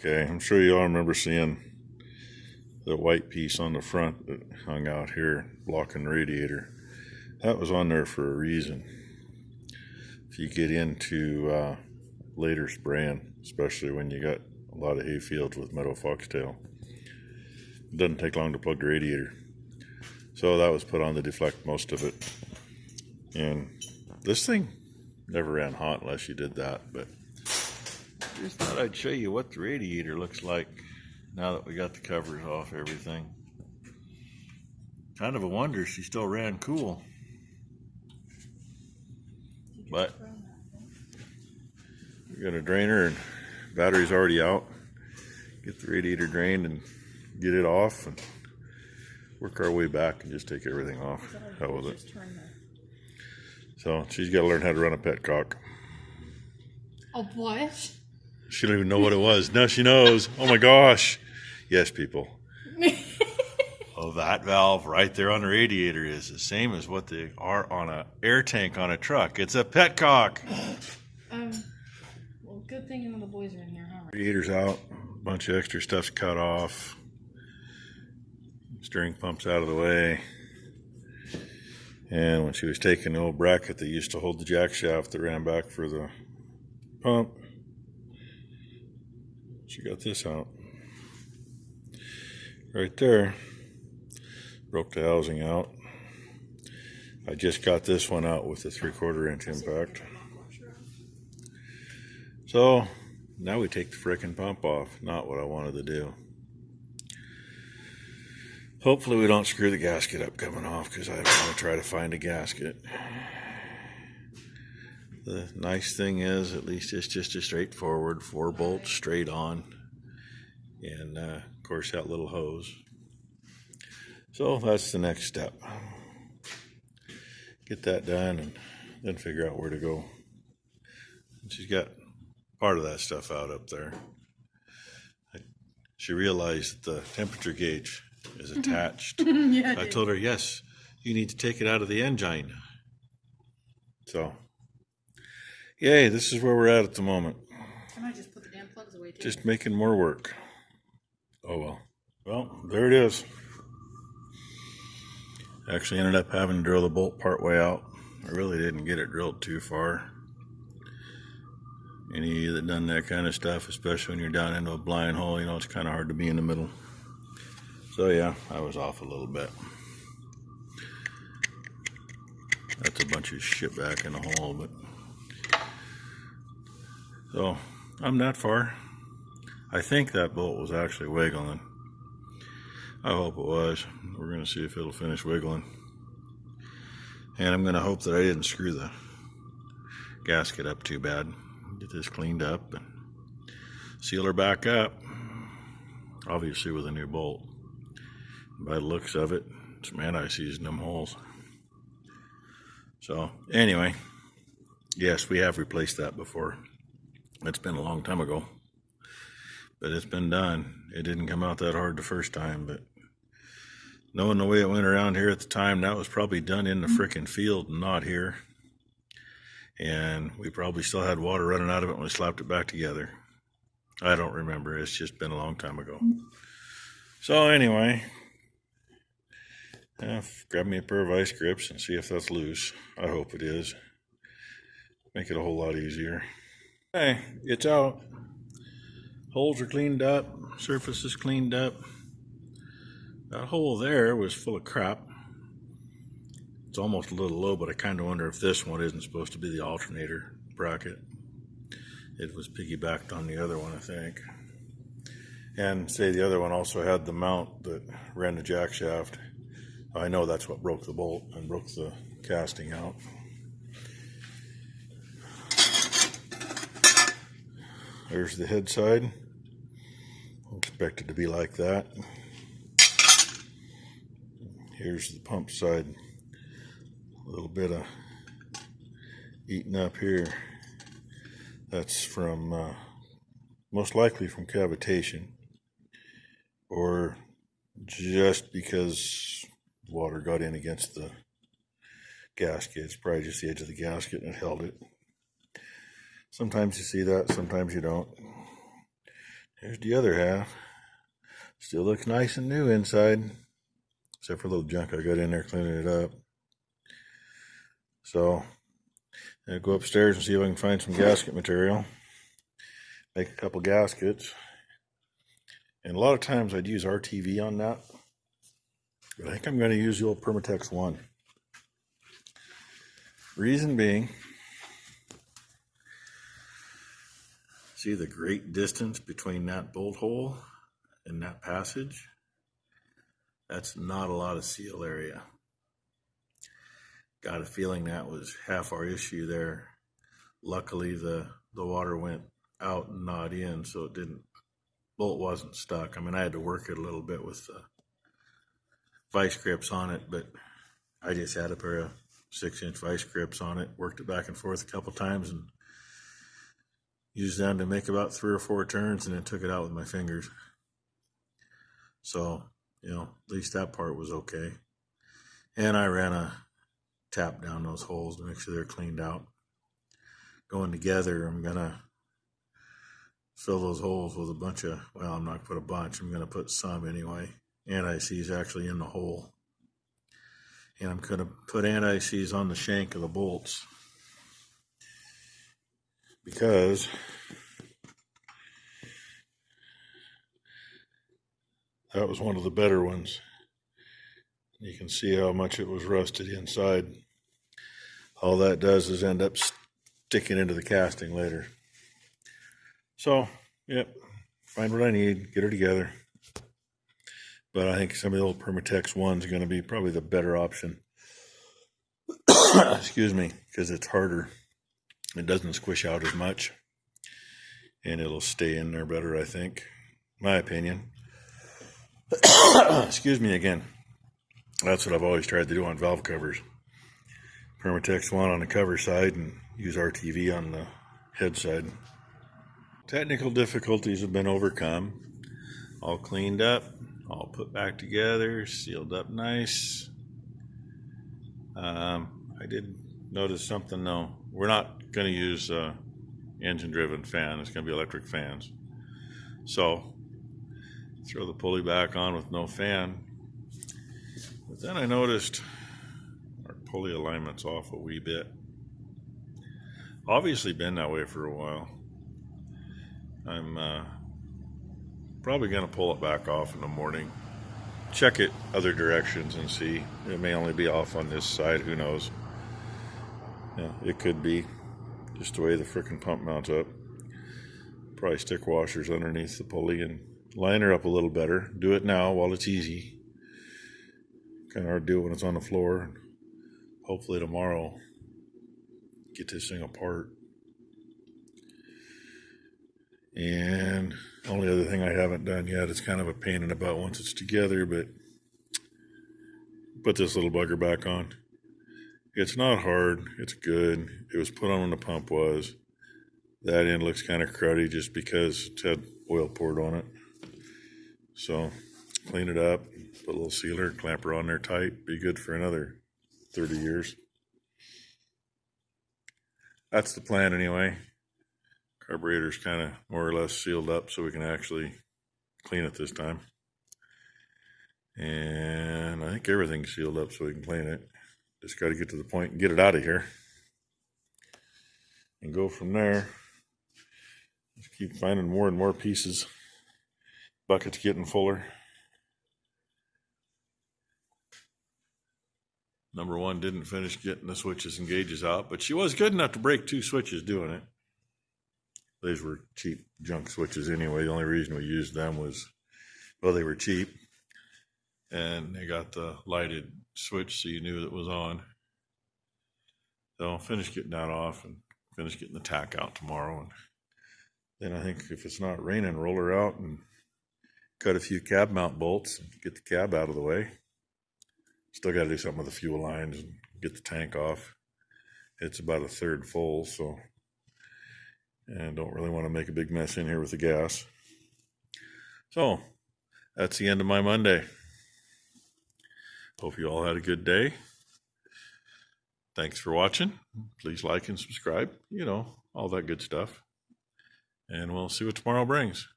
Okay, I'm sure you all remember seeing the white piece on the front that hung out here blocking the radiator. That was on there for a reason. If you get into later spraying, especially when you got a lot of hay fields with meadow foxtail, it doesn't take long to plug the radiator. So that was put on to deflect most of it. And this thing never ran hot unless you did that, but I just thought I'd show you what the radiator looks like now that we got the covers off everything. Kind of a wonder she still ran cool. But we got a drainer and battery's already out. Get the radiator drained and get it off and work our way back and just take everything off. Hell with it. So she's got to learn how to run a petcock. A what? She don't even know what it was. Now she knows. Oh my gosh. Yes, people. Oh, that valve right there on the radiator is the same as what they are on an air tank on a truck. It's a petcock. Well, good thing none of the boys are in here, huh? Radiator's out. A bunch of extra stuff's cut off. Steering pump's out of the way. And when she was taking the old bracket that used to hold the jack shaft that ran back for the pump, she got this out. Right there. Broke the housing out. I just got this one out with the 3/4 inch impact. So now we take the frickin' pump off. Not what I wanted to do. Hopefully we don't screw the gasket up coming off, because I want to try to find a gasket. The nice thing is, at least it's just a straightforward 4 bolts straight on, and of course that little hose. So that's the next step. Get that done and then figure out where to go. She's got part of that stuff out up there. She realized the temperature gauge is attached. Yeah, I told her, yes, you need to take it out of the engine. So, yay, this is where we're at the moment. I might just put the damn plugs away too. Just making more work. Oh well. Well, there it is. Actually ended up having to drill the bolt part way out. I really didn't get it drilled too far. Any of you that done that kind of stuff, especially when you're down into a blind hole, you know it's kind of hard to be in the middle. So yeah, I was off a little bit. That's a bunch of shit back in the hole, but so I'm that far. I think that bolt was actually wiggling. I hope it was. We're going to see if it'll finish wiggling. And I'm going to hope that I didn't screw the gasket up too bad. Get this cleaned up and seal her back up. Obviously with a new bolt. By the looks of it, some anti-seize in them holes. So anyway, yes, we have replaced that before. It's been a long time ago, but it's been done. It didn't come out that hard the first time, but knowing the way it went around here at the time, that was probably done in the frickin' field and not here. And we probably still had water running out of it when we slapped it back together. I don't remember. It's just been a long time ago. So anyway, grab me a pair of ice grips and see if that's loose. I hope it is. Make it a whole lot easier. Okay, it's out. Holes are cleaned up. Surface is cleaned up. That hole there was full of crap. It's almost a little low, but I kind of wonder if this one isn't supposed to be the alternator bracket. It was piggybacked on the other one, I think. And say the other one also had the mount that ran the jack shaft. I know that's what broke the bolt and broke the casting out. There's the head side. Expect it to be like that. Here's the pump side. A little bit of eating up here. That's from most likely from cavitation, or just because water got in against the gasket. It's probably just the edge of the gasket and it held it. Sometimes you see that, sometimes you don't. Here's the other half. Still looks nice and new inside, except for a little junk I got in there cleaning it up. So I'll go upstairs and see if I can find some gasket material. Make a couple gaskets. And a lot of times I'd use RTV on that. But I think I'm going to use the old Permatex 1. Reason being, see the great distance between that bolt hole and that passage? That's not a lot of seal area. Got a feeling that was half our issue there. Luckily the water went out and not in, so it didn't, bolt wasn't stuck. I mean, I had to work it a little bit with the vice grips on it, but I just had a pair of 6-inch vice grips on it, worked it back and forth a couple times and used them to make about 3 or 4 turns and then took it out with my fingers. So, at least that part was okay. And I ran a tap down those holes to make sure they're cleaned out. Going together, I'm gonna fill those holes with a bunch of, well, I'm not gonna put a bunch, I'm gonna put some anyway. Anti-seize actually in the hole. And I'm gonna put anti-seize on the shank of the bolts, because that was one of the better ones. You can see how much it was rusted inside. All that does is end up sticking into the casting later. So, yep, find what I need, get her together. But I think some of the old Permatex 1's going to be probably the better option. Excuse me, because it's harder. It doesn't squish out as much. And it'll stay in there better, I think. My opinion. Excuse me again. That's what I've always tried to do on valve covers. Permatex 1 on the cover side and use RTV on the head side. Technical difficulties have been overcome. All cleaned up, all put back together, sealed up nice. I did notice something though. We're not going to use engine driven fan. It's going to be electric fans. So throw the pulley back on with no fan. But then I noticed our pulley alignment's off a wee bit. Obviously been that way for a while. I'm probably going to pull it back off in the morning. Check it other directions and see. It may only be off on this side, who knows. Yeah, it could be just the way the frickin' pump mounts up. Probably stick washers underneath the pulley and line her up a little better. Do it now while it's easy. Kind of hard to do it when it's on the floor. Hopefully tomorrow, get this thing apart. And only other thing I haven't done yet, it's kind of a pain in the butt once it's together, but put this little bugger back on. It's not hard, it's good. It was put on when the pump was. That end looks kind of cruddy just because it's had oil poured on it. So clean it up, put a little sealer, clamp her on there tight, be good for another 30 years. That's the plan anyway. Carburetor's kind of more or less sealed up so we can actually clean it this time. And I think everything's sealed up so we can clean it. Just got to get to the point and get it out of here. And go from there. Just keep finding more and more pieces. Bucket's getting fuller. Number one didn't finish getting the switches and gauges out, but she was good enough to break 2 switches doing it. These were cheap junk switches anyway. The only reason we used them was, well, they were cheap. And they got the lighted switch so you knew it was on. So I'll finish getting that off and finish getting the tack out tomorrow. And then I think if it's not raining, roll her out and cut a few cab mount bolts and get the cab out of the way. Still got to do something with the fuel lines and get the tank off. It's about 1/3 full, so, and don't really want to make a big mess in here with the gas. So that's the end of my Monday. Hope you all had a good day. Thanks for watching. Please like and subscribe. All that good stuff. And we'll see what tomorrow brings.